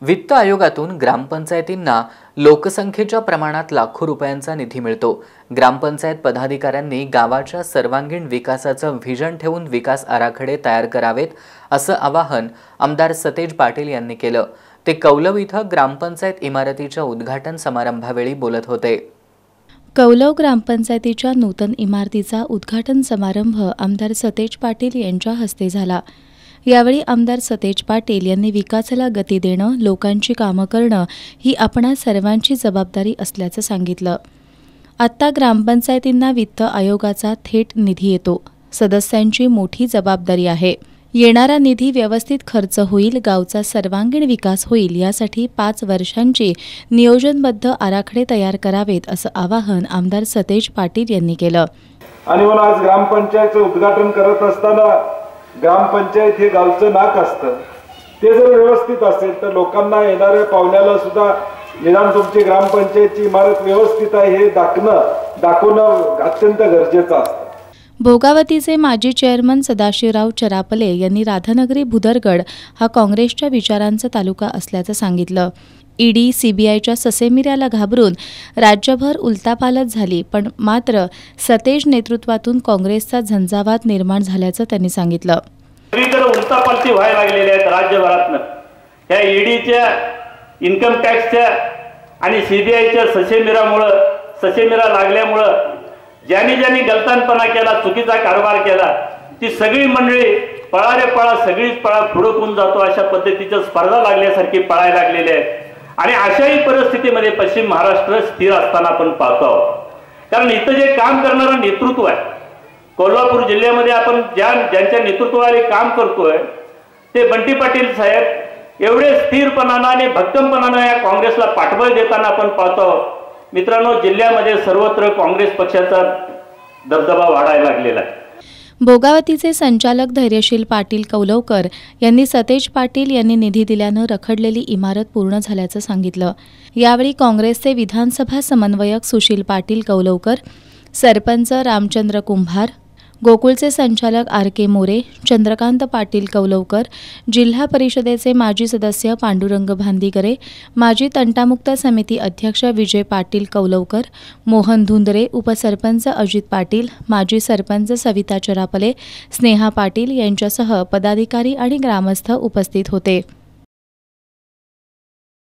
वित्त आयोगातून ग्रामपंचायतींना लोकसंख्येच्या प्रमाणात लाखो रुपयांचा निधी मिळतो। ग्रामपंचायत पदाधिकाऱ्यांनी गावाच्या सर्वांगीण विकासाचं व्हिजन ठेवून विकास आराखडे तयार करावेत असं आवाहन आमदार सतेज पाटील यांनी केलं। ते कौलव इथं ग्रामपंचायत इमारतीच्या उद्घाटन समारंभावेळी बोलत होते। कौलव ग्रामपंचायतीच्या नूतन इमारतीचा उद्घाटन समारंभ आमदार सतेज पाटील यांच्या हस्ते झाला। यावेळी आमदार सतेज पाटील यांनी विकासाला गती देणं, लोकांची कामं करणं ही आपणा सर्वांची जबाबदारी असल्याचं सांगितलं। आत्ता ग्रामपंचायतींना वित्त आयोगाचा थेट निधी येतो। सदस्यांची मोठी जबाबदारी आहे। येणारा निधी व्यवस्थित खर्च होईल, गावचा सर्वांगीण विकास होईल यासाठी 5 वर्षांची नियोजनबद्ध आराखडे तयार करावेत असं आवाहन आमदार सतेज पाटील यांनी केलं। आणि म्हणून आज ग्रामपंचायतचं उद्घाटन करत असताना ग्रामपंचायत हे गावचं नाक असतं। ते जर व्यवस्थित असेल तर लोकांना येणाऱ्या पाहुण्याला सुद्धा निदान तुमची ग्रामपंचायतची इमारत व्यवस्थित आहे हे दाखवणं अत्यंत गरजेचं असतं। भोगावतीचे माजी चेअरमन सदाशिवराव चरापले यांनी राधानगरी भुदरगड हा काँग्रेसच्या विचारांचा तालुका असल्याचं सांगितलं। ईडी सीबीआयच्या ससेमिऱ्याला घाबरून राज्यभर उलथापालथ झाली, पण मात्र सतेज नेतृत्वातून काँग्रेसचा झंझावात निर्माण झाल्याचं त्यांनी सांगितलं। सगळीकडे उलथापालथी व्हायला लागलेल्या आहेत राज्यभरातनं। ह्या ईडीच्या, इन्कम टॅक्सच्या आणि सीबीआयच्या ससेमिरा लागल्यामुळं ज्यांनी गलतानपणा केला, चुकीचा कारभार केला, ती सगळी मंडळी सगळीच पळा फुडकून जातो अशा पद्धतीच्या स्पर्धा लागल्यासारखी पळायला लागलेली आहे। आणि अशाही परिस्थितीमध्ये पश्चिम महाराष्ट्र स्थिर असताना आपण पाहतो। कारण इथं जे काम करणारं नेतृत्व आहे, कोल्हापूर जिल्ह्यामध्ये आपण ज्यांच्या नेतृत्वाखाली काम करतोय ते बंटी पाटील साहेब एवढे स्थिरपणानं आणि भक्कमपणानं या काँग्रेसला पाठबळ देताना आपण पाहतो। मित्रांनो, जिल्ह्यामध्ये सर्वत्र काँग्रेस पक्षाचा दबदबा वाढायला लागलेला आहे। भोगावतीचे संचालक धैर्यशील पाटील कौलवकर यांनी सतेज पाटील यांनी निधी दिल्यानं रखडलेली इमारत पूर्ण झाल्याचं सांगितलं। यावेळी काँग्रेसचे विधानसभा समन्वयक सुशील पाटील कौलवकर, सरपंच रामचंद्र कुंभार, गोकुळचे संचालक RK मोरे, चंद्रकांत पाटील कौलवकर, जिल्हा परिषदेचे माजी सदस्य पांडुरंग भांदीगरे, माजी तंटामुक्त समिती अध्यक्ष विजय पाटील कौलवकर, मोहन धुंदरे, उपसरपंच अजित पाटील, माजी सरपंच सविता चरापले, स्नेहा पाटील यांच्यासह पदाधिकारी आणि ग्रामस्थ उपस्थित होते।